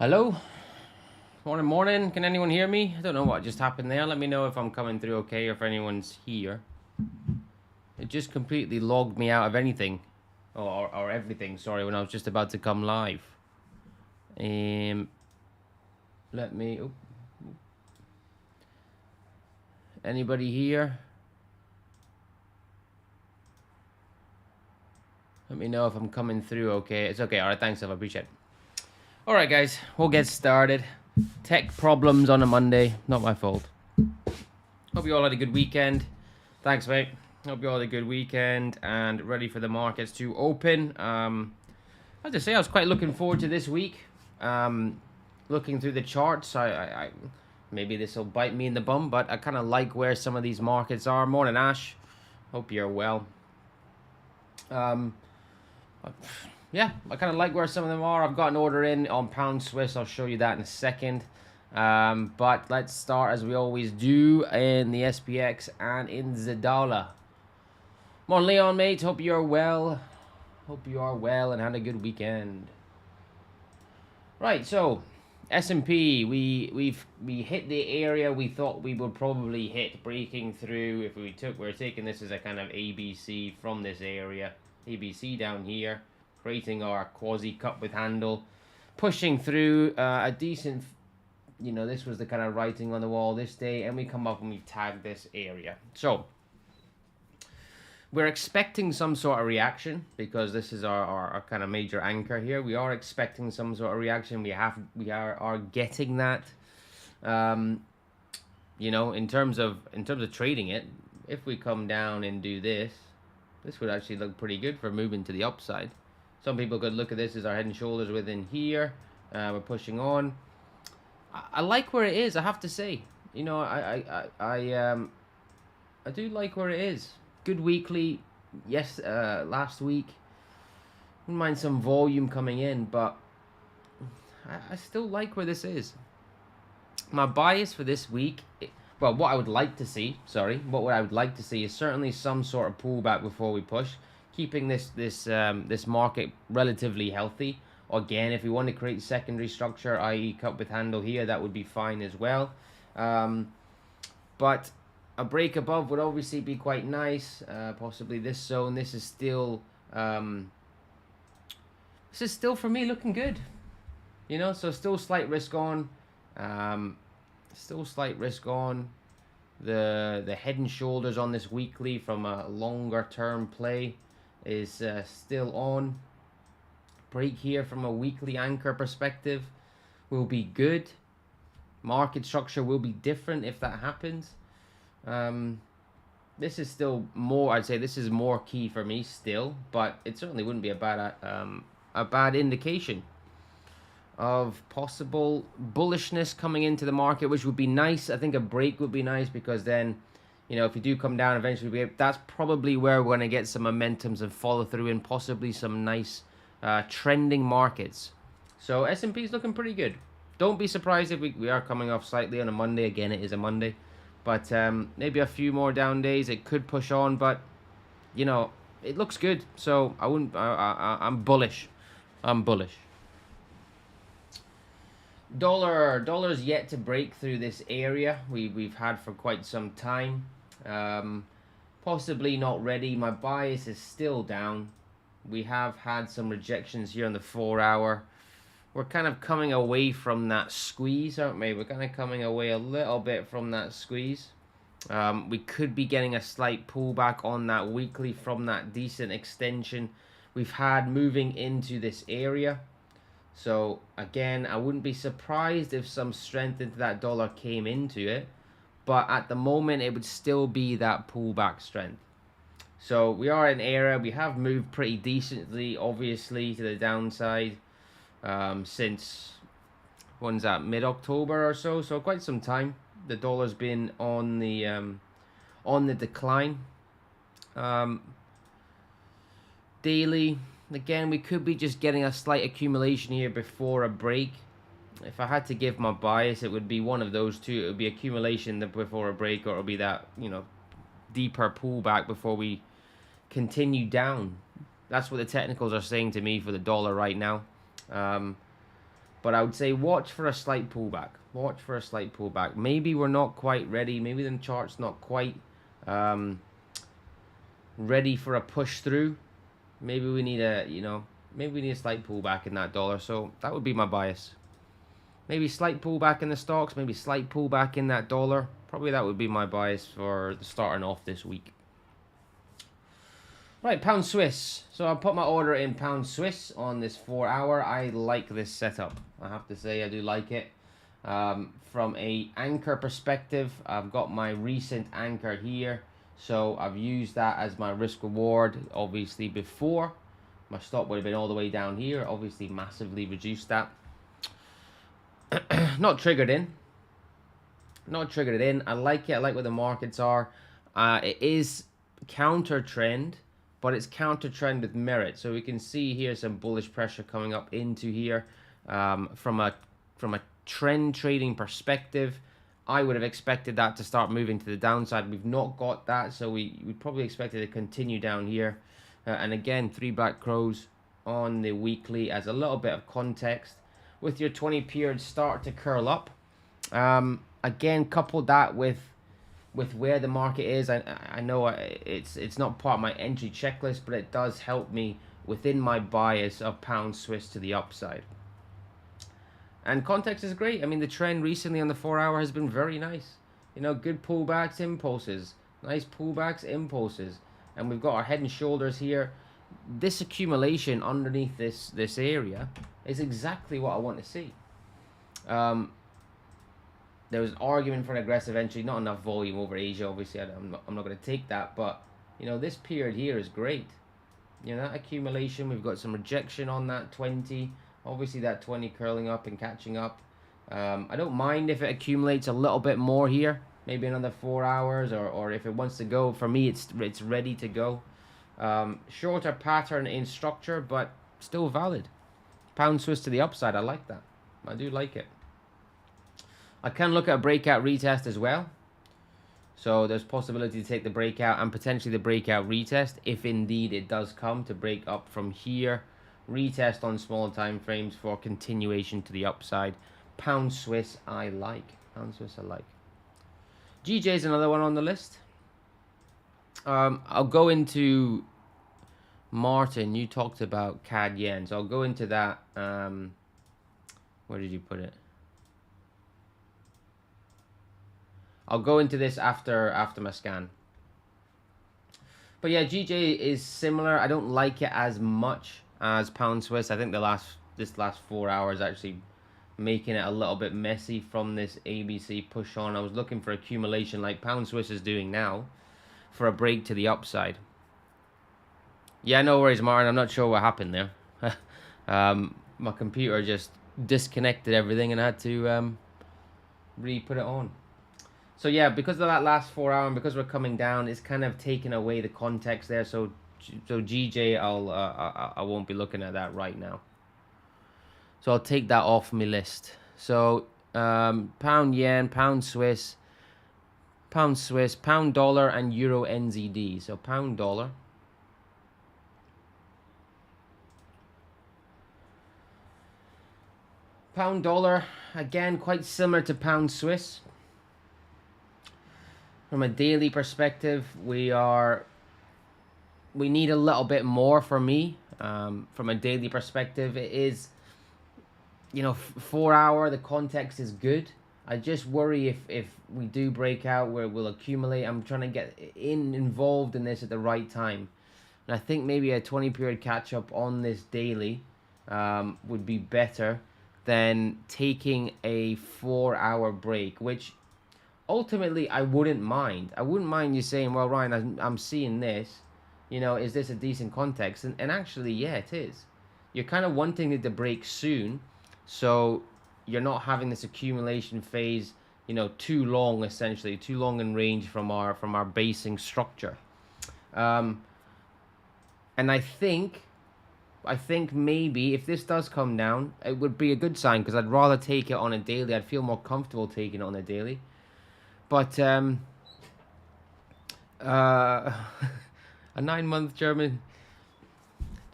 Hello? Morning. Can anyone hear me? I don't know what just happened there. Let me know if I'm coming through okay or if anyone's here. It just completely logged me out of anything. Or everything, sorry, when I was just about to come live. Let me... Oh. Anybody here? Let me know if I'm coming through okay. It's okay. All right, thanks, I appreciate it. All right, guys, we'll get started. Tech problems on a Monday. Not my fault. Hope you all had a good weekend. Thanks, mate. Hope you all had a good weekend and ready for the markets to open. As I say, I was quite looking forward to this week. Looking through the charts, I maybe this will bite me in the bum, but I kind of like where some of these markets are. Morning, Ash. Hope you're well. Yeah, I kind of like where some of them are. I've got an order in on pound Swiss. I'll show you that in a second. But let's start as we always do in the SPX and in the dollar. Morning, Leon, mate. Hope you're well. Hope you are well and had a good weekend. Right, so S&P, we hit the area we thought we would probably hit, breaking through. If we're taking this as a kind of ABC from this area, ABC down here, creating our quasi cup with handle, pushing through a decent, this was the kind of writing on the wall this day, and we come up and we tag this area. So we're expecting some sort of reaction because this is our kind of major anchor here. We are expecting some sort of reaction. We are getting that. In terms of trading it, if we come down and do this would actually look pretty good for moving to the upside. Some people could look at this as our head and shoulders within here. We're pushing on. I like where it is, I have to say. I do like where it is. Good weekly. Yes, last week. Wouldn't mind some volume coming in, but I still like where this is. My bias for this week, what I would like to see, what I would like to see is certainly some sort of pullback before we push, keeping this market relatively healthy. Again, if we want to create secondary structure, i.e. cup with handle here, that would be fine as well. But a break above would obviously be quite nice. Possibly this zone. This is still for me looking good. So still slight risk on. Still slight risk on. The head and shoulders on this weekly from a longer term play is still on. Break here from a weekly anchor perspective will be good. Market structure will be different if that happens. This is still more, I'd say this is more key for me still, but it certainly wouldn't be a bad indication of possible bullishness coming into the market, which would be nice. I think a break would be nice because then, if you do come down eventually, that's probably where we're going to get some momentums and follow through and possibly some nice trending markets. So S&P is looking pretty good. Don't be surprised if we are coming off slightly on a Monday. Again, it is a Monday. But maybe a few more down days. It could push on, but, it looks good. So I wouldn't. I'm bullish. I'm bullish. Dollar's yet to break through this area we've had for quite some time. Possibly not ready. My bias is still down. We have had some rejections here on the 4 hour. We're kind of coming away from that squeeze, aren't we? We're kind of coming away a little bit from that squeeze. We could be getting a slight pullback on that weekly from that decent extension we've had moving into this area. So again, I wouldn't be surprised if some strength into that dollar came into it. But at the moment, it would still be that pullback strength. So we are in area. We have moved pretty decently, obviously, to the downside since, when's that, mid-October or so. So quite some time. The dollar's been on the decline. Daily, again, we could be just getting a slight accumulation here before a break. If I had to give my bias, it would be one of those two. It would be accumulation before a break, or it would be that, deeper pullback before we continue down. That's what the technicals are saying to me for the dollar right now. But I would say watch for a slight pullback. Watch for a slight pullback. Maybe we're not quite ready. Maybe the chart's not quite ready for a push through. Maybe we need a, maybe we need a slight pullback in that dollar. So that would be my bias. Maybe slight pullback in the stocks. Maybe slight pullback in that dollar. Probably that would be my bias for the starting off this week. Right, pound Swiss. So I'll put my order in pound Swiss on this 4 hour. I like this setup. I have to say I do like it. From a anchor perspective, I've got my recent anchor here. So I've used that as my risk reward. Obviously before, my stop would have been all the way down here. Obviously massively reduced that. Not triggered in. Not triggered it in. I like it. I like where the markets are. It is counter trend, but it's counter trend with merit. So we can see here some bullish pressure coming up into here. From a trend trading perspective, I would have expected that to start moving to the downside. We've not got that, so we probably expected to continue down here. And again, 3 black crows on the weekly as a little bit of context. With your 20 periods start to curl up. Again, couple that with where the market is. I know it's not part of my entry checklist, but it does help me within my bias of pound Swiss to the upside. And context is great. I mean, the trend recently on the 4 hour has been very nice. Good pullbacks, impulses, nice pullbacks, impulses, and we've got our head and shoulders here. This accumulation underneath this area is exactly what I want to see. There was argument for an aggressive entry, not enough volume over Asia. Obviously, I'm not going to take that, but this period here is great. That accumulation, we've got some rejection on that 20. Obviously, that 20 curling up and catching up. I don't mind if it accumulates a little bit more here, maybe another 4 hours, or if it wants to go. For me, it's ready to go. Shorter pattern in structure, but still valid. Pound Swiss to the upside, I like that. I do like it. I can look at a breakout retest as well. So there's possibility to take the breakout and potentially the breakout retest if indeed it does come to break up from here. Retest on small time frames for continuation to the upside. Pound Swiss I like. Pound Swiss I like. GJ is another one on the list. I'll go into Martin. You talked about CAD yen, so I'll go into that. Where did you put it? I'll go into this after my scan. But yeah, GJ is similar. I don't like it as much as pound Swiss. I think this last 4 hours actually making it a little bit messy from this ABC push on. I was looking for accumulation like pound Swiss is doing now for a break to the upside. Yeah, no worries, Martin. I'm not sure what happened there. My computer just disconnected everything and I had to re-put it on. So yeah, because of that last 4 hour and because we're coming down, it's kind of taken away the context there. So GJ, I won't be looking at that right now. So I'll take that off my list. So pound yen, pound Swiss, pound dollar, and euro NZD. So pound dollar. Pound dollar, again, quite similar to pound Swiss. From a daily perspective, we need a little bit more for me. From a daily perspective, it is, 4 hour, the context is good. I just worry if we do break out where we'll accumulate. I'm trying to get involved in this at the right time. And I think maybe a 20 period catch up on this daily would be better than taking a 4 hour break, which ultimately I wouldn't mind. I wouldn't mind you saying, well, Ryan, I'm seeing this, is this a decent context? And actually, yeah, it is. You're kind of wanting it to break soon, so you're not having this accumulation phase, too long, essentially, too long in range from our basing structure. And I think maybe if this does come down, it would be a good sign because I'd rather take it on a daily. I'd feel more comfortable taking it on a daily. But a 9-month German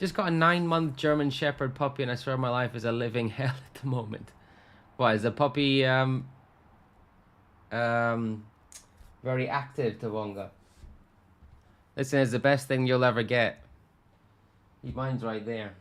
Just got a 9-month German Shepherd puppy, and I swear my life is a living hell at the moment. Why is the puppy very active, Tawonga? Listen, it's the best thing you'll ever get. Mine's right there.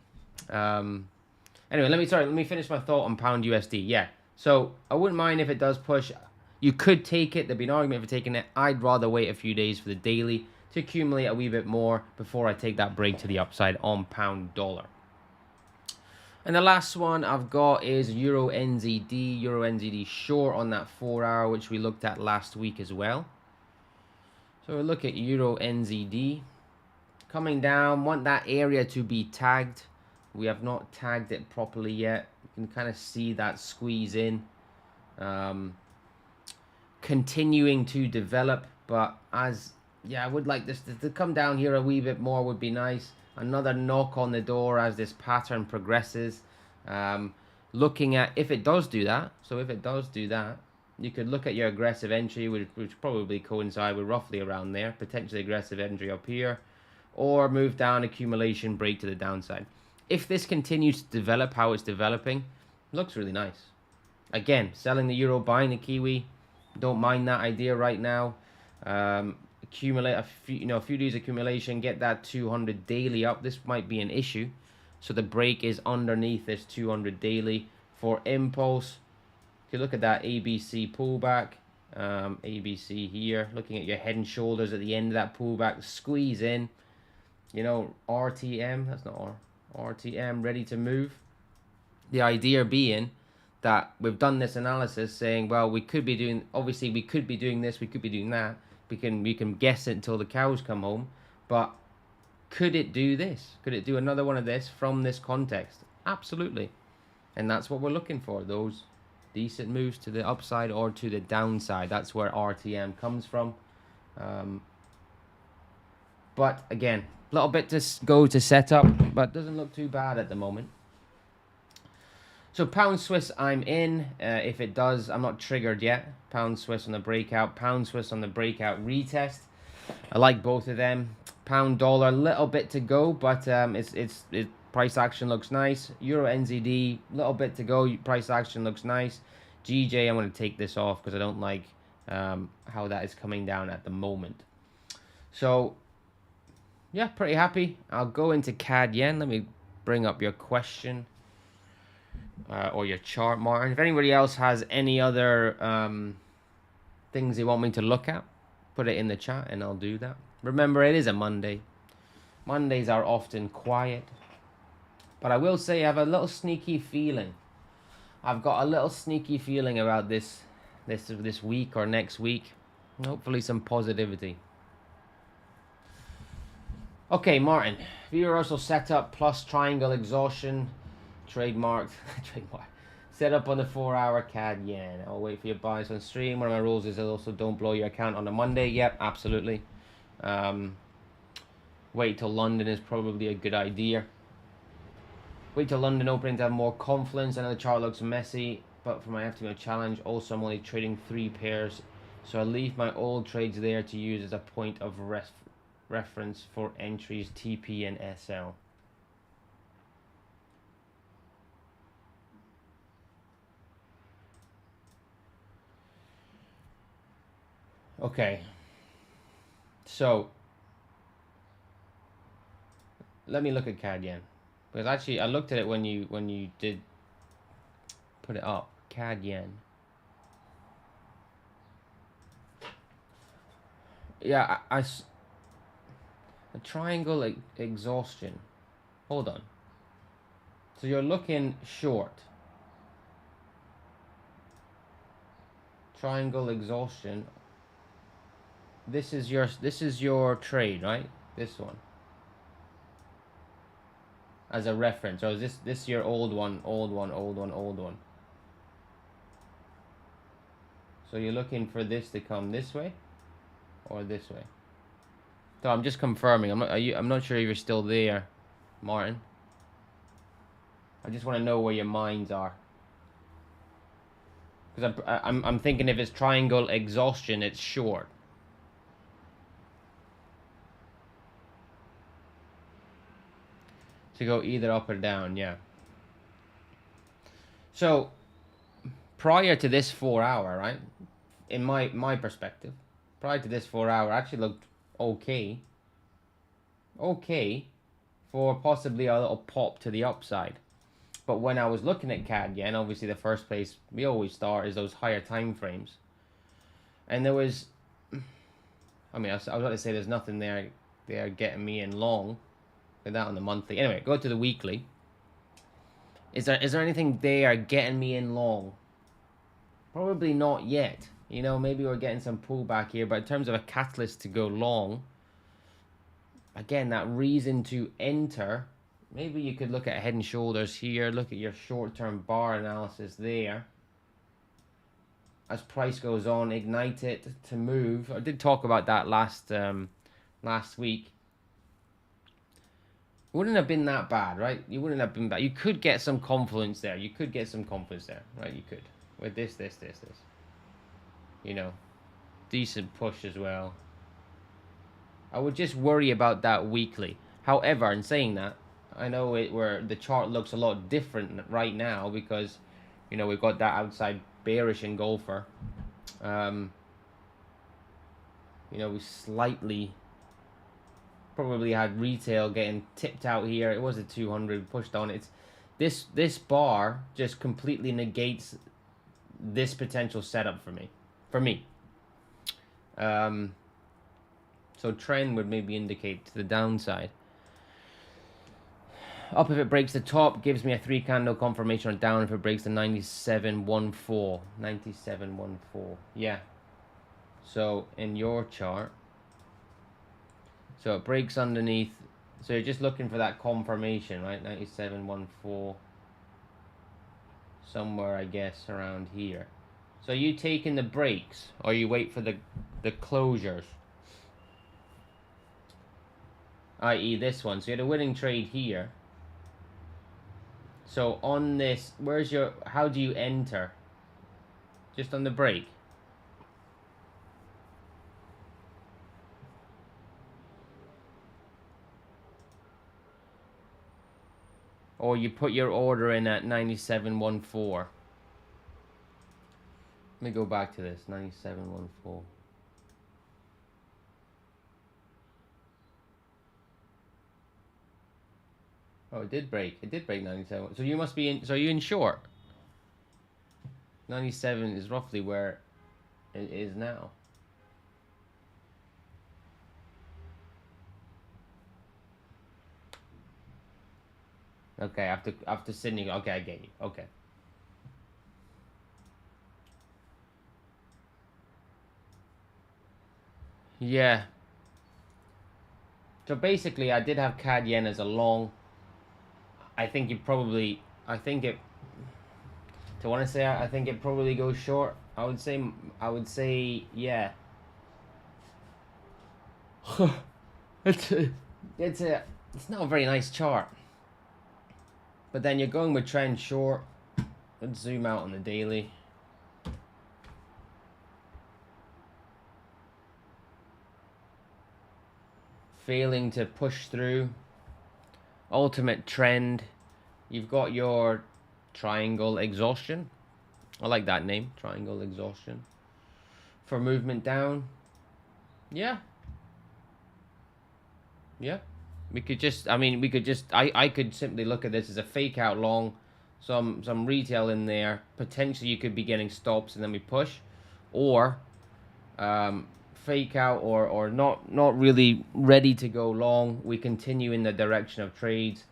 Anyway, let me finish my thought on pound USD. Yeah, so I wouldn't mind if it does push. You could take it. There'd be an argument for taking it. I'd rather wait a few days for the daily to accumulate a wee bit more before I take that break to the upside on pound dollar. And the last one I've got is Euro NZD. Euro NZD short on that 4-hour, which we looked at last week as well. So we'll look at Euro NZD. Coming down, want that area to be tagged. We have not tagged it properly yet. You can kind of see that squeeze in. Continuing to develop, but I would like this to come down here a wee bit more would be nice. Another knock on the door as this pattern progresses. Looking at if it does do that, so if it does do that, you could look at your aggressive entry, which probably coincide with roughly around there, potentially aggressive entry up here, or move down, accumulation, break to the downside. If this continues to develop how it's developing, looks really nice. Again, selling the euro, buying the Kiwi, don't mind that idea right now. Accumulate a few days accumulation, get that 200 daily up. This might be an issue, so the break is underneath this 200 daily for impulse. If you look at that ABC pullback, ABC here, looking at your head and shoulders at the end of that pullback, squeeze in, RTM, that's not R, RTM, ready to move. The idea being that we've done this analysis saying, well, we could be doing this, we could be doing that. We can guess it until the cows come home, but could it do this? Could it do another one of this from this context? Absolutely. And that's what we're looking for, those decent moves to the upside or to the downside. That's where RTM comes from. But again, a little bit to go to set up, but doesn't look too bad at the moment. So pound Swiss I'm in. If it does, I'm not triggered yet. Pound Swiss on the breakout, pound Swiss on the breakout retest. I like both of them. Pound dollar, a little bit to go, but it's price action looks nice. Euro NZD, little bit to go. Price action looks nice. GJ, I'm going to take this off because I don't like how that is coming down at the moment. So yeah, pretty happy. I'll go into CAD yen. Let me bring up your question. Or your chart, Martin. If anybody else has any other things they want me to look at, put it in the chat and I'll do that. Remember, it is a Monday. Mondays are often quiet. But I will say I have a little sneaky feeling. I've got a little sneaky feeling about this week or next week. Hopefully some positivity. Okay, Martin. Viewer Russell setup plus triangle exhaustion. Trademarked. Set up on the 4-hour CAD yen. I'll wait for your buys on stream. One of my rules is also don't blow your account on a Monday. Yep, absolutely. Wait till London is probably a good idea. Wait till London opening to have more confidence. I know the chart looks messy, but for my FTMO challenge, also I'm only trading 3 pairs. So I'll leave my old trades there to use as a point of reference for entries TP and SL. Okay, so let me look at CAD yen, because actually I looked at it when you did put it up. CAD yen. Yeah, a triangle exhaustion. Hold on. So you're looking short. Triangle exhaustion. This is your trade, right? This one. As a reference, or is this your old one? So you're looking for this to come this way, or this way? So I'm just confirming. I'm not sure if you're still there, Martin. I just want to know where your minds are. Because I'm thinking if it's triangle exhaustion, it's short. to go either up or down. Yeah. So prior to this 4 hour, right? In my perspective, prior to this 4 hour, actually looked okay. Okay, for possibly a little pop to the upside. But when I was looking at CAD yen, obviously the first place we always start is those higher time frames. And there was, I mean, I was about to say there's nothing there getting me in long. With that on the monthly. Anyway, go to the weekly. Is there anything there getting me in long? Probably not yet. You know, maybe we're getting some pullback here, but in terms of a catalyst to go long, again, that reason to enter, maybe you could look at head and shoulders here, look at your short-term bar analysis there. As price goes on, ignite it to move. I did talk about that last week. Wouldn't have been that bad, right? You wouldn't have been bad. You could get some confluence there. You could get some confluence there, right? You could. With this. You know, decent push as well. I would just worry about that weekly. However, in saying that, I know where the chart looks a lot different right now because, you know, we've got that outside bearish engulfer. You know, we slightly probably had retail getting tipped out here. It was a 200 pushed on. It's this bar just completely negates this potential setup for me. So trend would maybe indicate to the downside. Up if it breaks the top, gives me a 3 candle confirmation, or down if it breaks the 97.14. 97.14. Yeah. So in your chart, so it breaks underneath. So you're just looking for that confirmation, right? 97.14. Somewhere, I guess, around here. So you taking the breaks, or you wait for the closures? I.e. this one. So you had a winning trade here. So on this, how do you enter? Just on the break. Or you put your order in at 97.14. Let me go back to this, 97.14. Oh, it did break. It did break 97. So you must be in. So you're in short. 97 is roughly where it is now. Okay, after Sydney. Okay, I get you. Okay. Yeah. So basically, I did have CAD yen as a long. I think it probably. I think it probably goes short. I would say, yeah. It's not a very nice chart. But then you're going with trend short. Let's zoom out on the daily. Failing to push through. Ultimate trend. You've got your triangle exhaustion. I like that name, triangle exhaustion. For movement down. Yeah. Yeah. I could simply look at this as a fake out long, some retail in there. Potentially you could be getting stops and then we push, or fake out or not really ready to go long. We continue in the direction of trades,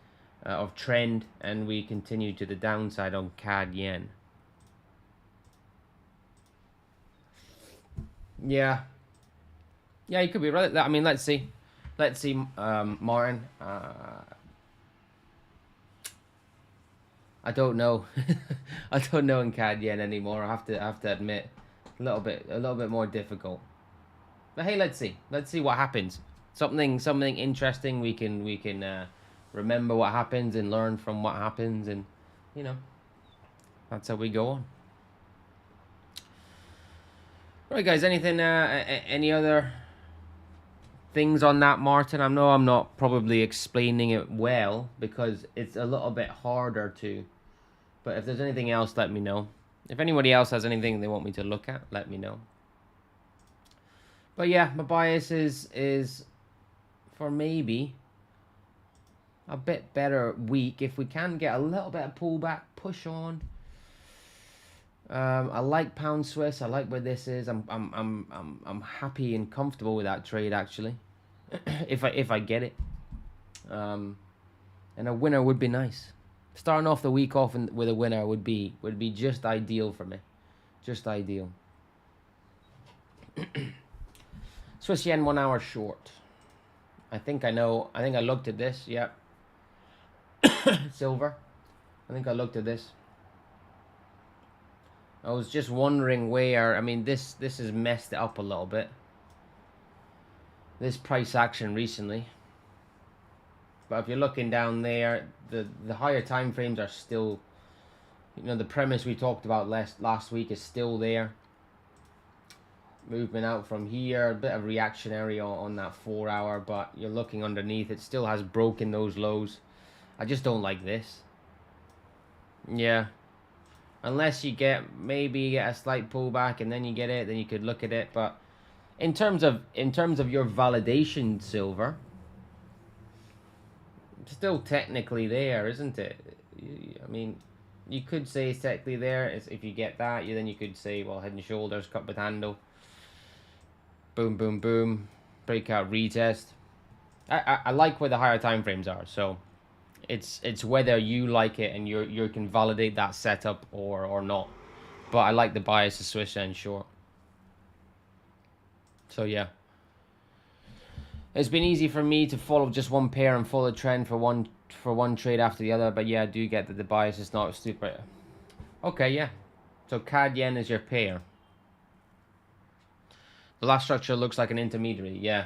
of trend, and we continue to the downside on CAD yen. Yeah. Yeah, you could be right. I mean, let's see. Martin. I don't know. I don't know in CAD yen anymore. I have to admit, a little bit more difficult. But hey, let's see what happens. Something interesting. We can remember what happens and learn from what happens, and you know, that's how we go on. Right, guys. Anything? Any other things on that, Martin. I know I'm not probably explaining it well because it's a little bit harder to. But if there's anything else, let me know. If anybody else has anything they want me to look at, let me know. But yeah, my bias is for maybe a bit better week. If we can get a little bit of pullback, push on. I like pound Swiss. I like where this is. I'm happy and comfortable with that trade actually. if I get it. And a winner would be nice. Starting off the week off with a winner would be just ideal for me. Just ideal. Swiss yen 1 hour short. I think I know. I think I looked at this. Yep. Silver. I think I looked at this. I was just wondering where. I mean, this has messed it up a little bit. This price action recently. But if you're looking down there, the higher time frames are still, you know, the premise we talked about last week is still there. Movement out from here, a bit of reactionary on that 4 hour, but you're looking underneath, it still has broken those lows. I just don't like this. Yeah. Unless you maybe you get a slight pullback and then you get it, then you could look at it. But in terms of your validation, silver, it's still technically there, isn't it? I mean, you could say it's technically there. If you get that, then you could say, well, head and shoulders, cut with handle. Boom, boom, boom. Breakout retest. I like where the higher time frames are, so it's whether you like it and you can validate that setup or not. But I like the bias of Swiss and short. So yeah. It's been easy for me to follow just one pair and follow the trend for one trade after the other, but yeah, I do get that the bias is not super. Okay, yeah. So CAD yen is your pair. The last structure looks like an intermediary, yeah.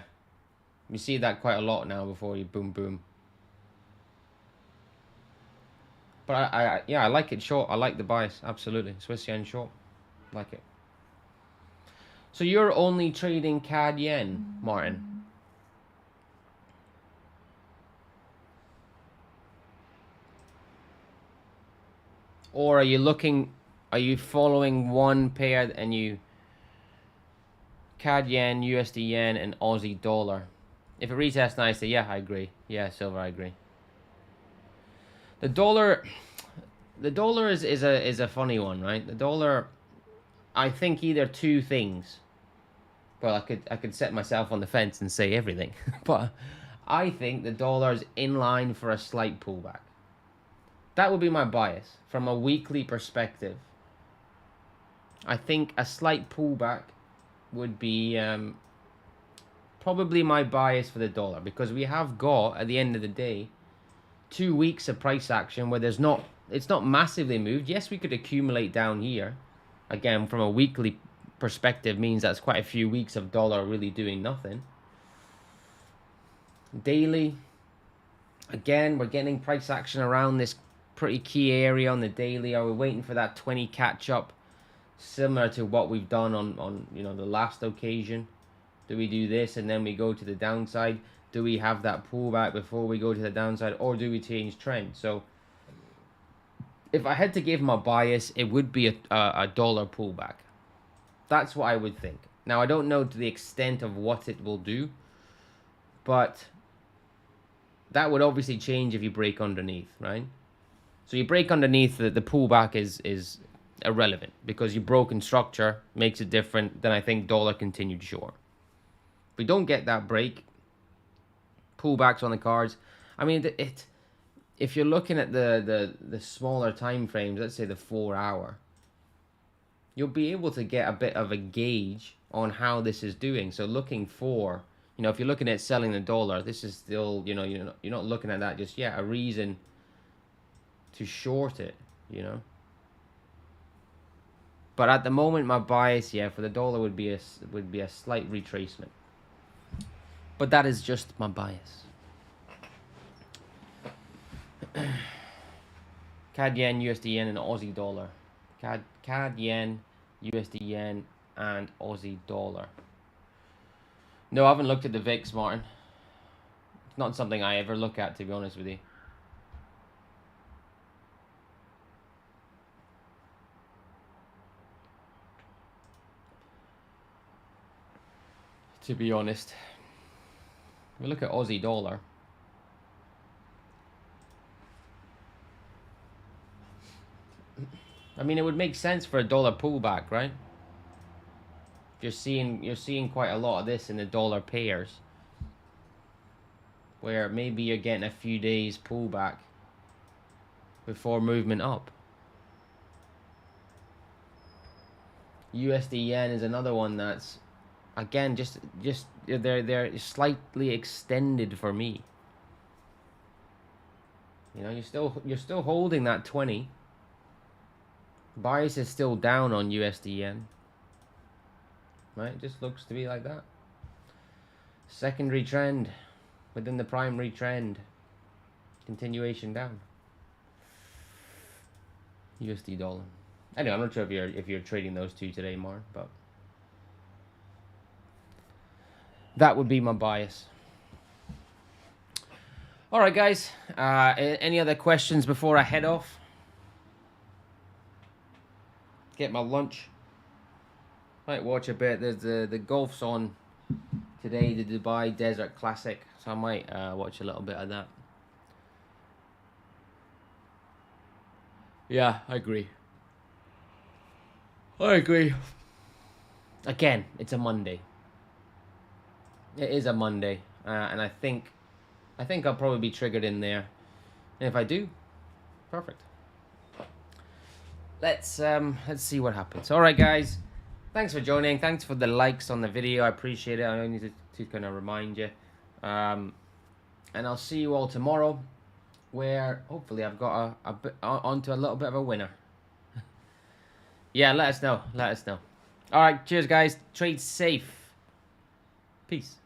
You see that quite a lot now before you boom boom. But I like it short. I like the bias, absolutely. Swiss yen short, like it. So you're only trading CAD yen, Martin? Or are you following one pair and you CAD yen, USD yen, and Aussie dollar? If it retests nicely, yeah, I agree. Yeah, silver, I agree. The dollar is a funny one, right? The dollar, I think either two things. Well, I could set myself on the fence and say everything, but I think the dollar is in line for a slight pullback. That would be my bias from a weekly perspective. I think a slight pullback would be probably my bias for the dollar, because we have got, at the end of the day, 2 weeks of price action where it's not massively moved. Yes, we could accumulate down here. Again, from a weekly perspective, means that's quite a few weeks of dollar really doing nothing. Daily, again, we're getting price action around this pretty key area on the daily. Are we waiting for that 20 catch up, similar to what we've done on the last occasion? Do we do this and then we go to the downside? Do we have that pullback before we go to the downside, or do we change trend? So if I had to give my bias, it would be a dollar pullback. That's what I would think. Now, I don't know to the extent of what it will do, but that would obviously change if you break underneath, right? So you break underneath, the pullback is irrelevant, because your broken structure makes it different. Then I think dollar continued short. If we don't get that break, pullbacks on the cards. I mean, if you're looking at the smaller time frames, let's say the 4 hour, you'll be able to get a bit of a gauge on how this is doing. So looking for, if you're looking at selling the dollar, this is still, you're not looking at that just yet, a reason to short it, But at the moment, my bias, for the dollar would be a slight retracement. But that is just my bias. CAD yen, USD yen, and Aussie dollar. CAD yen, USD yen, and Aussie dollar. No, I haven't looked at the VIX, Martin. It's not something I ever look at, to be honest with you. To be honest. We look at Aussie dollar. I mean, it would make sense for a dollar pullback, right? You're seeing quite a lot of this in the dollar pairs, where maybe you're getting a few days pullback before movement up. USD yen is another one that's, again, just they're slightly extended for me. You know, you're still holding that 20. Bias is still down on USD yen. Right, it just looks to be like that. Secondary trend within the primary trend. Continuation down. USD dollar. Anyway, I'm not sure if you're trading those two today, Mark, but that would be my bias. All right, guys. Any other questions before I head off? Get my lunch. Might watch a bit. There's the golf's on today, the Dubai Desert Classic, so I might watch a little bit of that. Yeah, I agree. Again, it's a Monday. It is a Monday, and I think I'll probably be triggered in there. And if I do, perfect. Let's see what happens. All right, guys. Thanks for joining. Thanks for the likes on the video. I appreciate it. I only need to kind of remind you. And I'll see you all tomorrow, where hopefully I've got a bit onto a little bit of a winner. Yeah, let us know. Let us know. All right, cheers, guys. Trade safe. Peace.